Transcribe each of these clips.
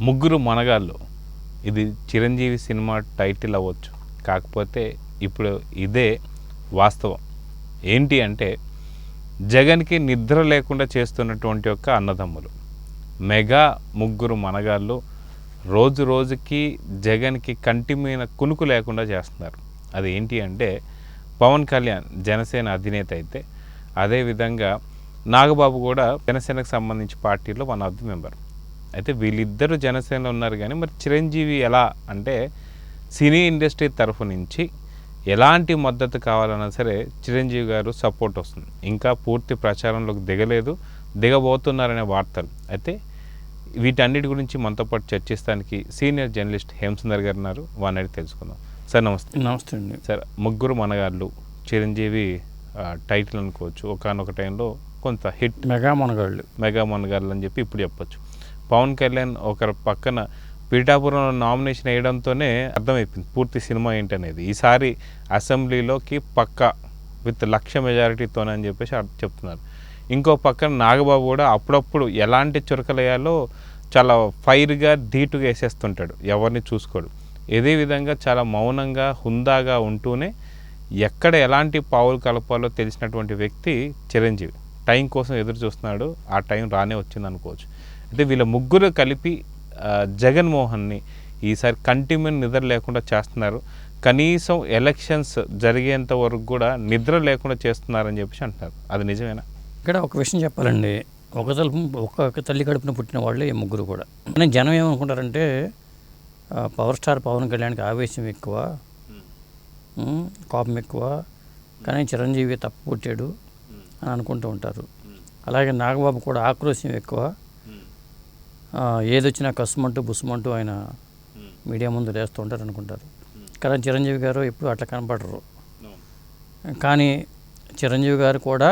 ముగ్గురు మనగాళ్ళు ఇది Chiranjeevi cinema title అవ్వచ్చు. కాకపోతే ఇప్పుడు ఇదే వాస్తవం. ఏంటి అంటే జగన్కి నిద్ర లేకుండా చేస్తున్నటువంటి యొక్క అన్నదమ్ములు మెగా ముగ్గురు మనగాళ్ళు రోజు రోజుకి జగన్కి కంటి మీద కునుకు లేకుండా చేస్తున్నారు. అది ఏంటి అంటే పవన్ కళ్యాణ్ జనసేన అధినేత అయితే, అదేవిధంగా నాగబాబు కూడా జనసేనకు సంబంధించి పార్టీలో వన్ ఆఫ్ ది మెంబర్. అయితే వీళ్ళిద్దరూ జనసేనలో ఉన్నారు. కానీ మరి చిరంజీవి ఎలా అంటే సినీ ఇండస్ట్రీ తరఫు నుంచి ఎలాంటి మద్దతు కావాలన్నా సరే చిరంజీవి గారు సపోర్ట్ వస్తుంది. ఇంకా పూర్తి ప్రచారంలోకి దిగబోతున్నారనే వార్తలు. అయితే వీటన్నిటి గురించి మనతో పాటు చర్చిస్తానికి సీనియర్ జర్నలిస్ట్ హేమసుందర్ గారు ఉన్నారు. వారిని అడిగి తెలుసుకుందాం. సార్ నమస్తే. నమస్తే అండి. సార్, ముగ్గురు మనగాళ్ళు చిరంజీవి టైటిల్ అనుకోవచ్చు. ఒకనొక టైంలో కొంత హిట్ మెగా మనగాళ్ళు అని చెప్పి ఇప్పుడు చెప్పచ్చు. పవన్ కళ్యాణ్ ఒక పక్కన పీఠాపురంలో నామినేషన్ వేయడంతోనే అర్థమైపోయింది పూర్తి సినిమా ఏంటనేది. ఈసారి అసెంబ్లీలోకి పక్కా విత్ 1,00,000 మెజారిటీతోనే అని చెప్పేసి చెప్తున్నారు. ఇంకో పక్కన నాగబాబు కూడా అప్పుడప్పుడు ఎలాంటి చురకలేయాలో చాలా ఫైర్గా ధీటుగా వేసేస్తుంటాడు, ఎవరిని చూసుకోడు. ఇదే విధంగా చాలా మౌనంగా హుందాగా ఉంటూనే ఎక్కడ ఎలాంటి పావులు కలపాలో తెలిసినటువంటి వ్యక్తి చిరంజీవి. టైం కోసం ఎదురు చూస్తున్నాడు, ఆ టైం రానే వచ్చింది అనుకోవచ్చు. అయితే వీళ్ళ ముగ్గురు కలిపి జగన్మోహన్ని ఈసారి కంటి మీద నిద్ర లేకుండా చేస్తున్నారు. కనీసం ఎలక్షన్స్ జరిగేంత వరకు కూడా నిద్ర లేకుండా చేస్తున్నారని చెప్పేసి అంటున్నారు. అది నిజమేనా? ఇక్కడ ఒక విషయం చెప్పాలండి. ఒక తల్లి కడుపున పుట్టిన వాళ్ళే ఈ ముగ్గురు కూడా. కానీ జనం ఏమనుకుంటారంటే పవర్ స్టార్ పవన్ కళ్యాణ్కి ఆవేశం ఎక్కువ, కోపం ఎక్కువ, కానీ చిరంజీవి తప్పు పుట్టాడు అని అనుకుంటూ ఉంటారు. అలాగే నాగబాబు కూడా ఆక్రోశం ఎక్కువ, ఏదొచ్చినా కసుమంటూ బుసుమంటూ ఆయన మీడియా ముందు లేస్తూ ఉంటారు అనుకుంటారు. కానీ చిరంజీవి గారు ఎప్పుడు అట్లా కనపడరు. కానీ చిరంజీవి గారు కూడా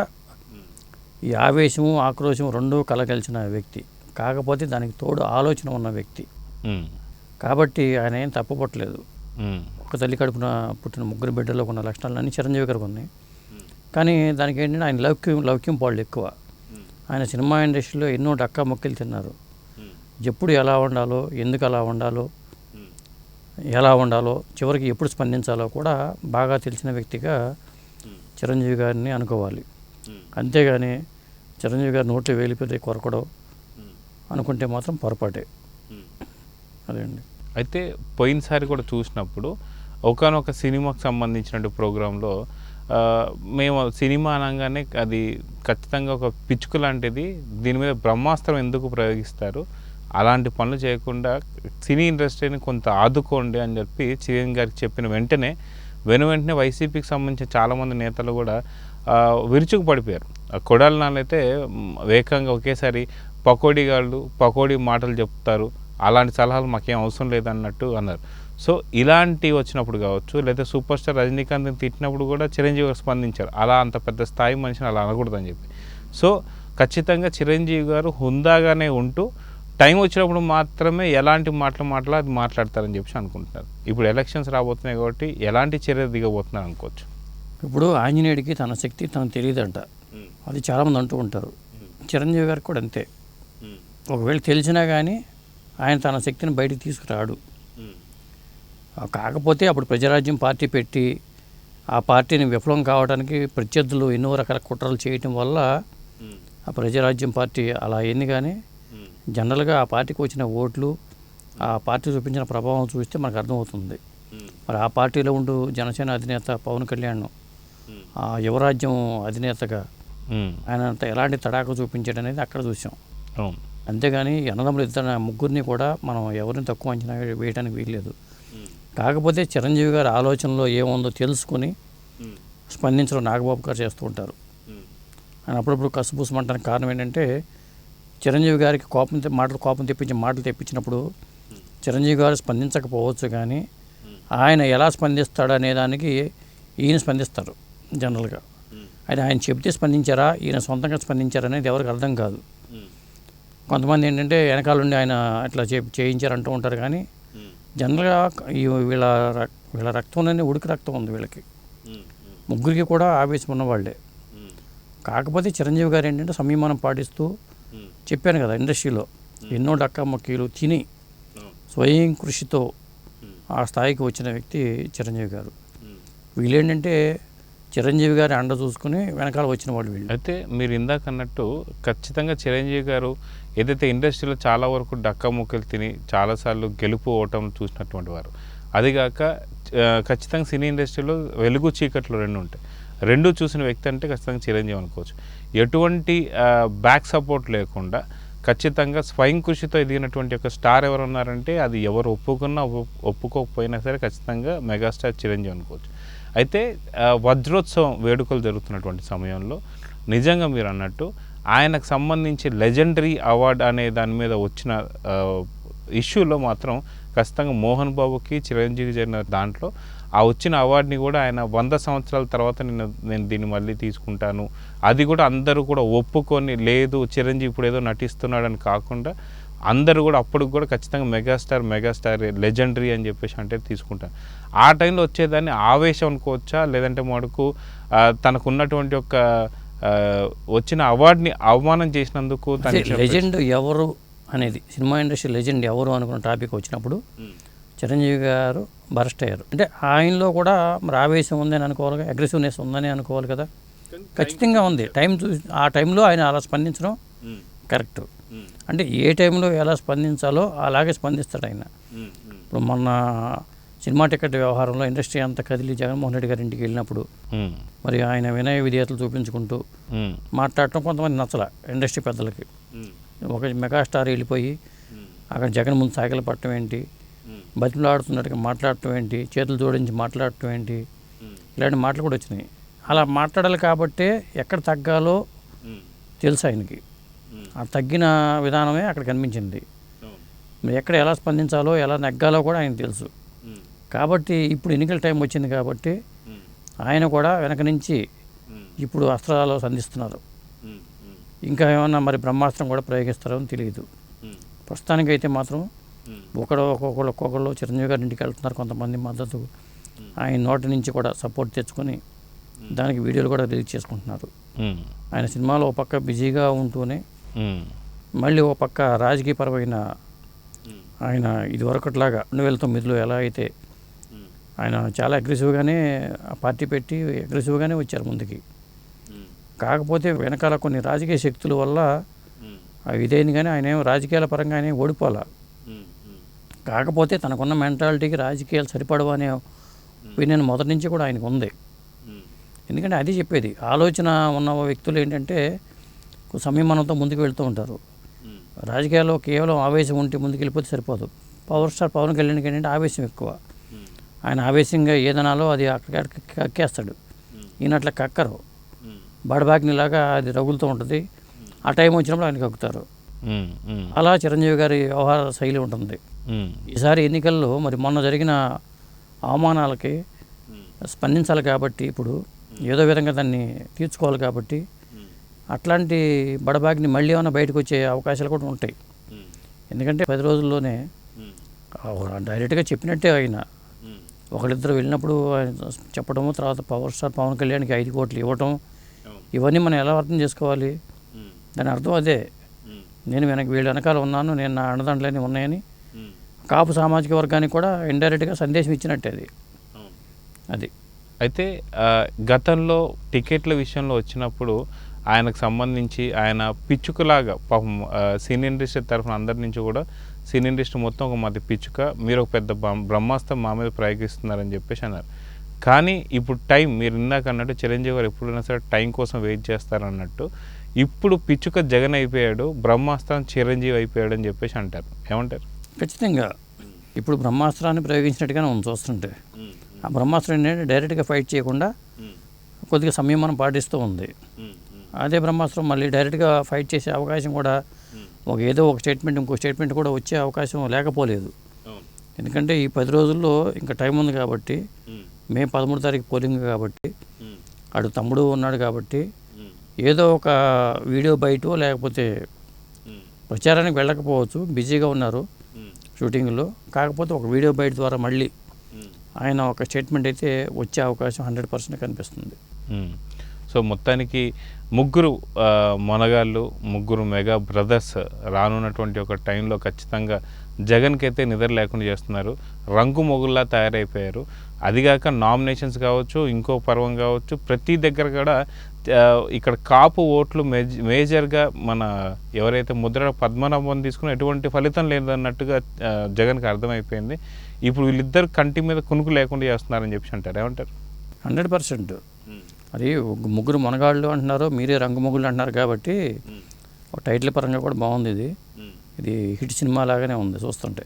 ఈ ఆవేశము ఆక్రోశము రెండూ కలగలిసిన వ్యక్తి. కాకపోతే దానికి తోడు ఆలోచన ఉన్న వ్యక్తి. కాబట్టి ఆయన ఏం తప్పుపట్టలేదు. ఒక తల్లి కడుపున పుట్టిన ముగ్గురు బిడ్డల్లో ఉన్న లక్షణాలన్నీ చిరంజీవి గారికి ఉన్నాయి. కానీ దానికి ఏంటంటే ఆయన లౌక్యం పాళ్ళు ఎక్కువ. ఆయన సినిమా ఇండస్ట్రీలో ఎన్నో డక్కా మొక్కలు తిన్నారు. ఎప్పుడు ఎలా ఉండాలో, ఎందుకు అలా ఉండాలో, ఎలా ఉండాలో, చివరికి ఎప్పుడు స్పందించాలో కూడా బాగా తెలిసిన వ్యక్తిగా చిరంజీవి గారిని అనుకోవాలి. అంతేగాని చిరంజీవి గారు నోట్లో వేలిపోతే కొరకడం అనుకుంటే మాత్రం పొరపాటే. అదే అండి. అయితే పోయినసారి కూడా చూసినప్పుడు ఒకనొక సినిమాకి సంబంధించిన ప్రోగ్రాంలో మేము సినిమా అనగానే అది ఖచ్చితంగా ఒక పిచ్చుకు లాంటిది, దీని మీద బ్రహ్మాస్త్రం ఎందుకు ప్రయోగిస్తారు, అలాంటి పనులు చేయకుండా సినీ ఇండస్ట్రీని కొంత ఆదుకోండి అని చెప్పి చిరంజీవి గారికి చెప్పిన వెంటనే వెంటనే వైసీపీకి సంబంధించిన చాలామంది నేతలు కూడా విరుచుకు పడిపోయారు. కొడాలి నాన్నైతే వేగంగా ఒకేసారి పకోడీ మాటలు చెప్తారు, అలాంటి సలహాలు మాకేం అవసరం లేదన్నట్టు అన్నారు. సో ఇలాంటివి వచ్చినప్పుడు కావచ్చు, లేదా సూపర్ స్టార్ రజనీకాంత్ని తిట్టినప్పుడు కూడా చిరంజీవి గారు స్పందించారు, అలా అంత పెద్ద స్థాయి మనిషిని అలా అనకూడదని చెప్పి. సో ఖచ్చితంగా చిరంజీవి గారు హుందాగానే ఉంటూ టైం వచ్చినప్పుడు మాత్రమే ఎలాంటి మాటలు అది మాట్లాడతారని చెప్పి అనుకుంటున్నారు. ఇప్పుడు ఎలక్షన్స్ రాబోతున్నాయి కాబట్టి ఎలాంటి చర్య దిగబోతున్నారు అనుకోవచ్చు. ఇప్పుడు ఆంజనేయుడికి తన శక్తి తనకు తెలియదంట, అది చాలామంది అంటూ ఉంటారు. చిరంజీవి గారికి కూడా అంతే. ఒకవేళ తెలిసినా కానీ ఆయన తన శక్తిని బయటికి తీసుకురాడు. కాకపోతే అప్పుడు ప్రజారాజ్యం పార్టీ పెట్టి ఆ పార్టీని విఫలం కావడానికి ప్రత్యర్థులు ఎన్నో రకాల కుట్రలు చేయటం వల్ల ఆ ప్రజారాజ్యం పార్టీ అలా అయింది. కానీ జనరల్గా ఆ పార్టీకి వచ్చిన ఓట్లు, ఆ పార్టీ చూపించిన ప్రభావం చూస్తే మనకు అర్థమవుతుంది. మరి ఆ పార్టీలో ఉంటూ జనసేన అధినేత పవన్ కళ్యాణ్ ఆ యువరాజ్యం అధినేతగా ఆయన అంత ఎలాంటి తడాక చూపించాడు అనేది అక్కడ చూసాం. అంతేగాని అన్నదమ్ములు ఇద్దరు ముగ్గురిని కూడా మనం ఎవరిని తక్కువ అంచనా వేయడానికి వీల్లేదు. కాకపోతే చిరంజీవి గారి ఆలోచనలో ఏముందో తెలుసుకుని స్పందించడం నాగబాబు గారు చేస్తూ ఉంటారు. ఆయన అప్పుడప్పుడు కసుబూసమంటానికి కారణం ఏంటంటే చిరంజీవి గారికి కోపం తెప్పించినప్పుడు చిరంజీవి గారు స్పందించకపోవచ్చు, కానీ ఆయన ఎలా స్పందిస్తాడు అనే దానికి ఈయన స్పందిస్తారు జనరల్గా. అయితే ఆయన చెబితే స్పందించారా, ఈయన సొంతంగా స్పందించారా అనేది ఎవరికి అర్థం కాదు. కొంతమంది ఏంటంటే వెనకాల నుండి ఆయన అట్లా చేయించారంటూ ఉంటారు. కానీ జనరల్గా వీళ్ళ రక్తంలోనే ఉడికి రక్తం ఉంది వీళ్ళకి. ముగ్గురికి కూడా ఆవేశం ఉన్నవాళ్ళే. కాకపోతే చిరంజీవి గారు ఏంటంటే సంయమనం పాటిస్తూ చెప్పాను కదా, ఇండస్ట్రీలో ఎన్నో డక్కా మొక్కీలు తిని స్వయం కృషితో ఆ స్థాయికి వచ్చిన వ్యక్తి చిరంజీవి గారు. వీళ్ళేంటంటే చిరంజీవి గారి అండ చూసుకుని వెనకాల వచ్చిన వాళ్ళు వీళ్ళు. అయితే మీరు ఇందాక అన్నట్టు ఖచ్చితంగా చిరంజీవి గారు ఏదైతే ఇండస్ట్రీలో చాలా వరకు డక్కా ముక్కలు తిని చాలాసార్లు గెలుపు ఓటం చూసినటువంటి వారు, అదిగాక ఖచ్చితంగా సినీ ఇండస్ట్రీలో వెలుగు చీకట్లు రెండు ఉంటాయి. రెండు చూసిన వ్యక్తి అంటే ఖచ్చితంగా చిరంజీవి అనుకోవచ్చు. ఎటువంటి బ్యాక్ సపోర్ట్ లేకుండా ఖచ్చితంగా స్వయం కృషితో ఎదిగినటువంటి ఒక స్టార్ ఎవరు ఉన్నారంటే అది ఎవరు ఒప్పుకున్నా ఒప్పుకోకపోయినా సరే ఖచ్చితంగా మెగాస్టార్ చిరంజీవి అనుకోవచ్చు. అయితే వజ్రోత్సవం వేడుకలు జరుగుతున్నటువంటి సమయంలో నిజంగా మీరు అన్నట్టు ఆయనకు సంబంధించి లెజెండరీ అవార్డు అనే దాని మీద వచ్చిన ఇష్యూలో మాత్రం ఖచ్చితంగా మోహన్ బాబుకి చిరంజీవి జరిగిన దాంట్లో ఆ వచ్చిన అవార్డుని కూడా ఆయన 100 సంవత్సరాల తర్వాత నేను దీన్ని మళ్ళీ తీసుకుంటాను, అది కూడా అందరూ కూడా ఒప్పుకొని, లేదు చిరంజీవి ఇప్పుడు ఏదో నటిస్తున్నాడని కాకుండా అందరూ కూడా అప్పుడు కూడా ఖచ్చితంగా మెగాస్టార్ లెజెండరీ అని చెప్పేసి అంటే తీసుకుంటాను. ఆ టైంలో వచ్చేదాన్ని ఆవేశం అనుకోవచ్చా, లేదంటే మనకు తనకున్నటువంటి ఒక వచ్చిన అవార్డుని అవమానం చేసినందుకు లెజెండ్ ఎవరు అనేది, సినిమా ఇండస్ట్రీ లెజెండ్ ఎవరు అనుకున్న టాపిక్ వచ్చినప్పుడు చిరంజీవి గారు బరస్ట్ అయ్యారు. అంటే ఆయనలో కూడా మరి ఆవేశం ఉందని అనుకోవాలి, అగ్రెసివ్నెస్ ఉందని అనుకోవాలి కదా. ఖచ్చితంగా ఉంది. ఆ టైంలో ఆయన అలా స్పందించడం కరెక్ట్. అంటే ఏ టైంలో ఎలా స్పందించాలో అలాగే స్పందిస్తాడు ఆయన. ఇప్పుడు మొన్న సినిమా టికెట్ వ్యవహారంలో ఇండస్ట్రీ అంతా కదిలి జగన్మోహన్ రెడ్డి గారి ఇంటికి వెళ్ళినప్పుడు మరి ఆయన వినయ విధేయతలు చూపించుకుంటూ మాట్లాడటం కొంతమంది నచ్చల ఇండస్ట్రీ పెద్దలకి. ఒక మెగాస్టార్ వెళ్ళిపోయి అక్కడ జగన్ ముందు సాగిల పట్టడం ఏంటి, బతిమలాడుతున్నట్టుగా మాట్లాడటం ఏంటి, చేతులు జోడించి మాట్లాడటం ఏంటి, ఇలాంటి మాటలు కూడా వచ్చినాయి. అలా మాట్లాడాలి కాబట్టే ఎక్కడ తగ్గాలో తెలుసు ఆయనకి. ఆ తగ్గిన విధానమే అక్కడ కనిపించింది. మరి ఎక్కడ ఎలా స్పందించాలో ఎలా నెగ్గాలో కూడా ఆయన తెలుసు. కాబట్టి ఇప్పుడు ఎన్నికల టైం వచ్చింది కాబట్టి ఆయన కూడా వెనక నుంచి ఇప్పుడు అస్త్రాలు సంధిస్తున్నారు. ఇంకా ఏమన్నా మరి బ్రహ్మాస్త్రం కూడా ప్రయోగిస్తారో అని తెలియదు. ప్రస్తుతానికైతే మాత్రం ఒక్కొక్కళ్ళు చిరంజీవి గారి ఇంటికి వెళ్తున్నారు, కొంతమంది మద్దతు ఆయన నోటి నుంచి కూడా సపోర్ట్ తెచ్చుకొని దానికి వీడియోలు కూడా రిలీజ్ చేసుకుంటున్నారు. ఆయన సినిమాలో ఒక పక్క బిజీగా ఉంటూనే మళ్ళీ ఒక పక్క రాజకీయపరమైన ఆయన ఇదివరకట్లాగా 2009లో ఎలా అయితే ఆయన చాలా అగ్రెసివ్గానే ఆ పార్టీ పెట్టి అగ్రెసివ్గానే వచ్చారు ముందుకి. కాకపోతే వెనకాల కొన్ని రాజకీయ శక్తుల వల్ల ఇదేంది కానీ ఆయన ఏమో రాజకీయాల పరంగా ఆయన ఓడిపోలే. కాకపోతే తనకున్న మెంటాలిటీకి రాజకీయాలు సరిపడవు అనే ఒపీనియన్ మొదటి నుంచి కూడా ఆయనకు ఉంది. ఎందుకంటే అది చెప్పేది, ఆలోచన ఉన్న వ్యక్తులు ఏంటంటే సంయమనంతో ముందుకు వెళ్తూ ఉంటారు. రాజకీయాల్లో కేవలం ఆవేశం ఉంటే ముందుకు వెళ్ళిపోతే సరిపోదు. పవర్ స్టార్ పవన్ కళ్యాణ్కి ఏంటంటే ఆవేశం ఎక్కువ. ఆయన ఆవేశంగా ఏదనాలో అది అక్కడికి కక్కేస్తాడు. ఈయనట్లా కక్కరు, బడబాగ్నిలాగా అది రగులుతూ ఉంటుంది. ఆ టైం వచ్చినప్పుడు ఆయన కక్కుతారు. అలా చిరంజీవి గారి వ్యవహార శైలి ఉంటుంది. ఈసారి ఎన్నికల్లో మరి మొన్న జరిగిన అవమానాలకి స్పందించాలి కాబట్టి ఇప్పుడు ఏదో విధంగా దాన్ని తీర్చుకోవాలి కాబట్టి అట్లాంటి బడబాగ్ని మళ్ళీ ఏమైనా బయటకు వచ్చే అవకాశాలు కూడా ఉంటాయి. ఎందుకంటే 10 రోజుల్లోనే డైరెక్ట్గా చెప్పినట్టే ఆయన ఒకళ్ళిద్దరు వెళ్ళినప్పుడు ఆయన చెప్పడము, తర్వాత పవర్ స్టార్ పవన్ కళ్యాణ్కి 5 కోట్లు ఇవ్వటం, ఇవన్నీ మనం ఎలా అర్థం చేసుకోవాలి? దాని అర్థం అదే, నేను వీళ్ళ వెనకాల ఉన్నాను, నేను నా అండదండలన్నీ ఉన్నాయని కాపు సామాజిక వర్గానికి కూడా ఇండైరెక్ట్గా సందేశం ఇచ్చినట్టే అది. అయితే గతంలో టికెట్ల విషయంలో వచ్చినప్పుడు ఆయనకు సంబంధించి ఆయన పిచ్చుకలాగా పాపం సినీ ఇండస్ట్రీ తరఫున అందరి నుంచి కూడా సినీ ఇండస్ట్రీ మొత్తం ఒక మధ్య పిచ్చుక, మీరు ఒక పెద్ద బ్రహ్మాస్త్రం మా మీద ప్రయోగిస్తున్నారని చెప్పేసి అన్నారు. కానీ ఇప్పుడు టైం, మీరు ఇందాక అన్నట్టు చిరంజీవి గారు ఎప్పుడైనా సరే టైం కోసం వెయిట్ చేస్తారన్నట్టు, ఇప్పుడు పిచ్చుక జగన్ అయిపోయాడు, బ్రహ్మాస్త్రం చిరంజీవి అయిపోయాడు అని చెప్పేసి అంటారు. ఏమంటారు? ఖచ్చితంగా ఇప్పుడు బ్రహ్మాస్త్రాన్ని ప్రయోగించినట్టుగానే ఉంది చూస్తుంటే. ఆ బ్రహ్మాస్త్రం ఏంటంటే డైరెక్ట్గా ఫైట్ చేయకుండా కొద్దిగా సంయమనం పాటిస్తూ ఉంది. అదే బ్రహ్మాస్త్రం మళ్ళీ డైరెక్ట్గా ఫైట్ చేసే అవకాశం కూడా ఏదో ఒక స్టేట్మెంట్ ఇంకో స్టేట్మెంట్ కూడా వచ్చే అవకాశం లేకపోలేదు. ఎందుకంటే ఈ 10 రోజుల్లో ఇంకా టైం ఉంది కాబట్టి, మే 13 తారీఖు పోలింగ్ కాబట్టి, అటు తమ్ముడు ఉన్నాడు కాబట్టి ఏదో ఒక వీడియో బయటో లేకపోతే ప్రచారానికి వెళ్ళకపోవచ్చు, బిజీగా ఉన్నారు షూటింగ్లో. కాకపోతే ఒక వీడియో బయట ద్వారా మళ్ళీ ఆయన ఒక స్టేట్మెంట్ అయితే వచ్చే అవకాశం 100% కనిపిస్తుంది. సో మొత్తానికి ముగ్గురు మొనగాళ్ళు, ముగ్గురు మెగా బ్రదర్స్ రానున్నటువంటి ఒక టైంలో ఖచ్చితంగా జగన్కి అయితే నిద్ర లేకుండా చేస్తున్నారు. రంగు మొగుల్లా తయారైపోయారు. అదిగాక నామినేషన్స్ కావచ్చు, ఇంకో పర్వం కావచ్చు, ప్రతి దగ్గర కూడా ఇక్కడ కాపు ఓట్లు మేజర్గా మన ఎవరైతే ముద్ర పద్మనాభం తీసుకుని ఎటువంటి ఫలితం లేదన్నట్టుగా జగన్కి అర్థమైపోయింది. ఇప్పుడు వీళ్ళిద్దరు కంటి మీద కునుకు లేకుండా చేస్తున్నారని చెప్పి అంటారు. ఏమంటారు? 100%. అది ముగ్గురు మునగాళ్ళు అంటున్నారు, మీరే రంగు మొగుళ్ళు అంటున్నారు కాబట్టి ఒక టైటిల్ పరంగా కూడా బాగుంది. ఇది హిట్ సినిమా లాగానే ఉంది చూస్తుంటే.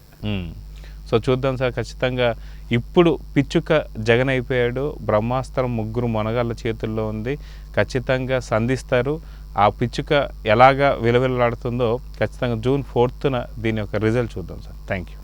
సో చూద్దాం సార్. ఖచ్చితంగా ఇప్పుడు పిచ్చుక జగన్ అయిపోయాడు. బ్రహ్మాస్త్రం ముగ్గురు మొనగాళ్ళ చేతుల్లో ఉంది. ఖచ్చితంగా సంధిస్తారు. ఆ పిచ్చుక ఎలాగా విలవిలలాడుతుందో ఖచ్చితంగా జూన్ 4న దీని యొక్క రిజల్ట్ చూద్దాం సార్. Thank you.